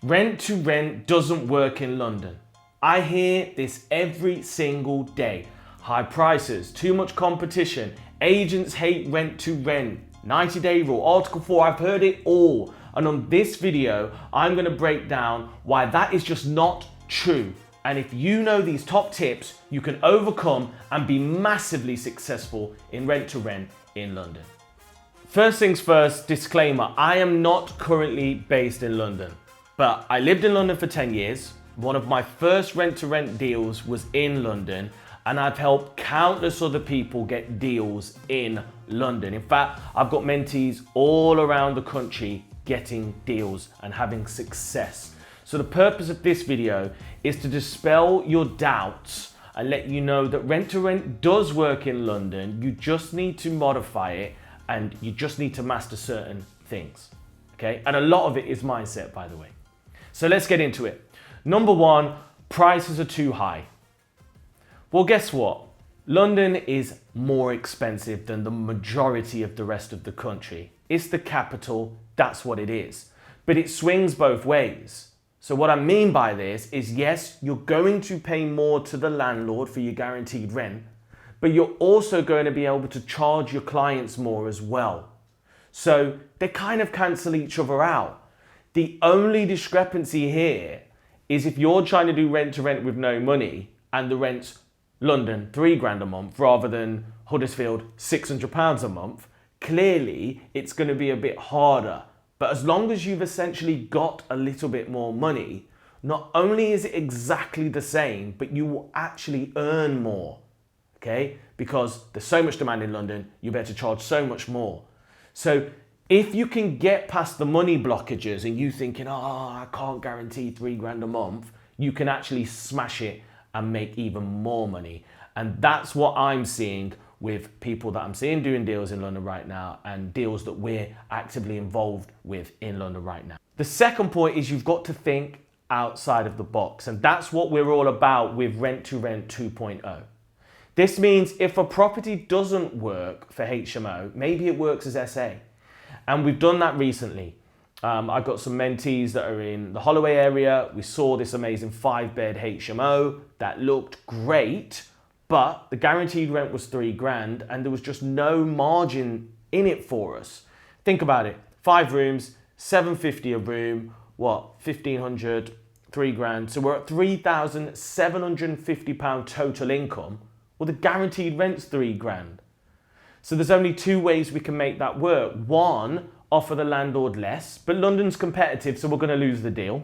Rent to rent doesn't work in London. I hear this every single day. High prices, too much competition, agents hate rent to rent, 90-day rule, Article 4, I've heard it all. And on this video, I'm gonna break down why that is just not true. And if you know these top tips, you can overcome and be massively successful in rent to rent in London. First things first, disclaimer, I am not currently based in London. But I lived in London for 10 years. One of my first rent-to-rent deals was in London, and I've helped countless other people get deals in London. In fact, I've got mentees all around the country getting deals and having success. So the purpose of this video is to dispel your doubts and let you know that rent-to-rent does work in London. You just need to modify it and you just need to master certain things, okay? And a lot of it is mindset, by the way. So let's get into it. Number one, prices are too high. Well, guess what? London is more expensive than the majority of the rest of the country. It's the capital, that's what it is. But it swings both ways. So what I mean by this is, yes, you're going to pay more to the landlord for your guaranteed rent, but you're also going to be able to charge your clients more as well. So they kind of cancel each other out. The only discrepancy here is if you're trying to do rent to rent with no money and the rent's London £3 a month rather than Huddersfield £600 a month, clearly it's going to be a bit harder. But as long as you've essentially got a little bit more money, not only is it exactly the same, but you will actually earn more, okay? Because there's so much demand in London, you better charge so much more. So if you can get past the money blockages and you thinking, oh, I can't guarantee £3 a month, you can actually smash it and make even more money. And that's what I'm seeing with people that I'm seeing doing deals in London right now and deals that we're actively involved with in London right now. The second point is you've got to think outside of the box. And that's what we're all about with Rent to Rent 2.0. This means if a property doesn't work for HMO, maybe it works as SA. And we've done that recently. I've got some mentees that are in the Holloway area. We saw this amazing 5-bed HMO that looked great, but the guaranteed rent was £3,000 and there was just no margin in it for us. Think about it, 5 rooms, £750 a room, what, 1,500, £3,000. So we're at £3,750 total income. Well, the guaranteed rent's £3,000. So there's only two ways we can make that work. One, offer the landlord less, but London's competitive, so we're going to lose the deal.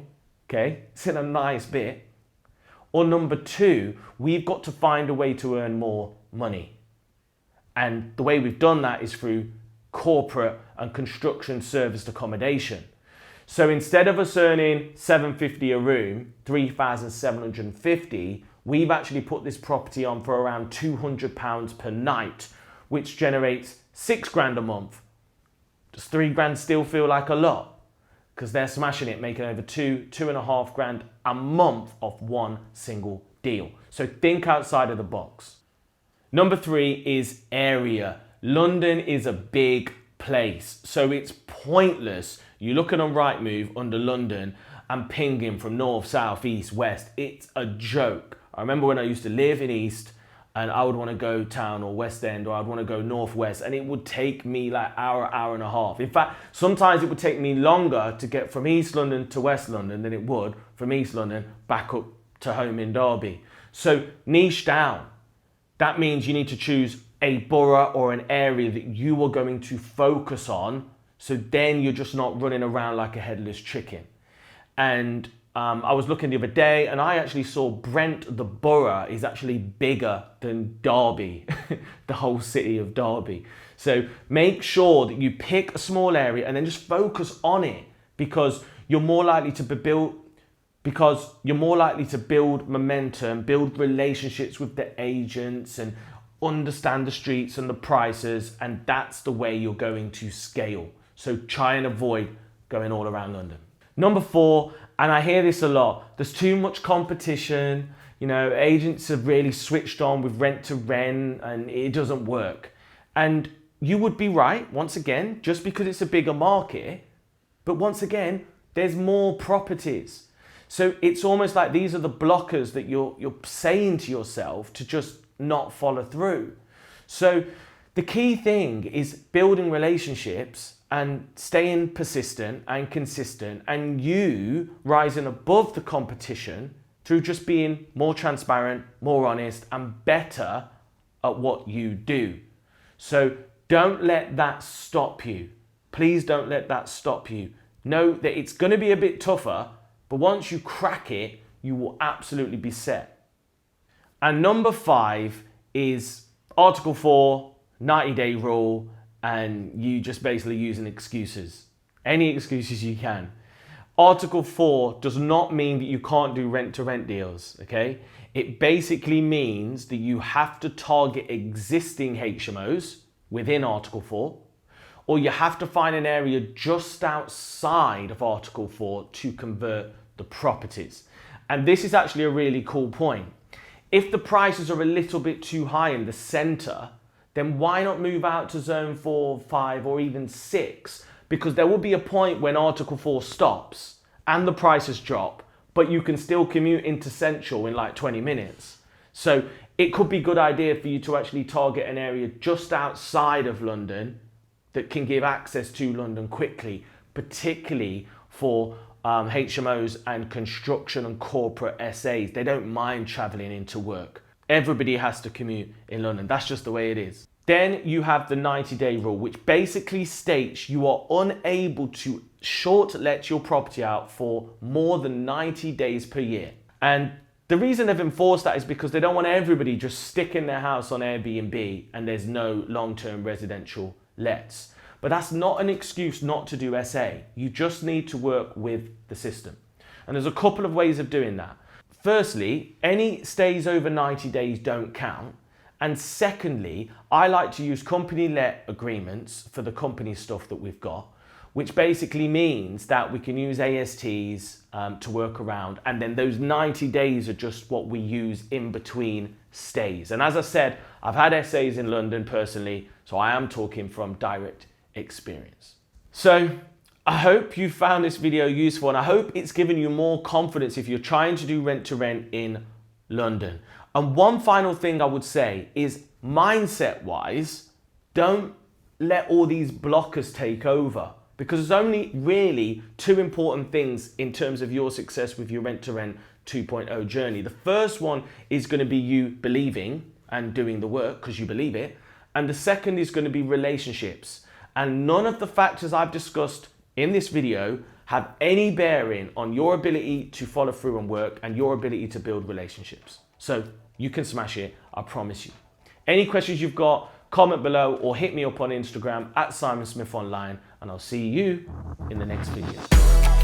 Okay, it's in a nice bit. Or number two, we've got to find a way to earn more money. And the way we've done that is through corporate and construction serviced accommodation. So instead of us earning £750 a room, £3,750, we've actually put this property on for around £200 per night, which generates £6,000 a month. Does £3,000 still feel like a lot? Because they're smashing it, making over £2,500 a month off one single deal. So think outside of the box. Number three is area. London is a big place, so it's pointless you looking on Rightmove under London and pinging from north, south, east, west. It's a joke. I remember when I used to live in East and I would want to go town or West End, or I'd want to go northwest, and it would take me like hour and a half. In fact, sometimes it would take me longer to get from East London to West London than it would from East London back up to home in Derby. So niche down. That means you need to choose a borough or an area that you are going to focus on, so then you're just not running around like a headless chicken. And I was looking the other day and I actually saw Brent, the borough, is actually bigger than Derby, the whole city of Derby. So make sure that you pick a small area and then just focus on it, because you're more likely to build momentum, build relationships with the agents and understand the streets and the prices, and that's the way you're going to scale. So try and avoid going all around London. Number four, and I hear this a lot, there's too much competition, you know, agents have really switched on with rent to rent and it doesn't work. And you would be right, once again, just because it's a bigger market, but once again, there's more properties. So it's almost like these are the blockers that you're saying to yourself to just not follow through. So the key thing is building relationships and staying persistent and consistent, and you rising above the competition through just being more transparent, more honest, and better at what you do. So don't let that stop you. Please don't let that stop you. Know that it's going to be a bit tougher, but once you crack it, you will absolutely be set. And number 5 is Article 4, 90-day rule, and you just basically using excuses. Any excuses you can. Article 4 does not mean that you can't do rent-to-rent deals, okay? It basically means that you have to target existing HMOs within Article 4, or you have to find an area just outside of Article 4 to convert the properties. And this is actually a really cool point. If the prices are a little bit too high in the center, then why not move out to zone 4, 5, or even 6? Because there will be a point when Article 4 stops and the prices drop, but you can still commute into Central in like 20 minutes. So it could be a good idea for you to actually target an area just outside of London that can give access to London quickly, particularly for HMOs and construction and corporate SAs. They don't mind traveling into work. Everybody has to commute in London. That's just the way it is. Then you have the 90-day rule, which basically states you are unable to short let your property out for more than 90 days per year. And the reason they've enforced that is because they don't want everybody just sticking their house on Airbnb and there's no long-term residential lets. But that's not an excuse not to do SA. You just need to work with the system. And there's a couple of ways of doing that. Firstly, any stays over 90 days don't count. And secondly, I like to use company let agreements for the company stuff that we've got, which basically means that we can use ASTs to work around. And then those 90 days are just what we use in between stays. And as I said, I've had SAs in London personally, so I am talking from direct experience. So I hope you found this video useful, and I hope it's given you more confidence if you're trying to do rent to rent in London. And one final thing I would say is mindset wise, don't let all these blockers take over, because there's only really 2 important things in terms of your success with your rent to rent 2.0 journey. The first one is going to be you believing and doing the work because you believe it. And the second is going to be relationships. And none of the factors I've discussed in this video have any bearing on your ability to follow through and work and your ability to build relationships. So you can smash it, I promise you. Any questions you've got, comment below or hit me up on Instagram @SimonSmithOnline, and I'll see you in the next video.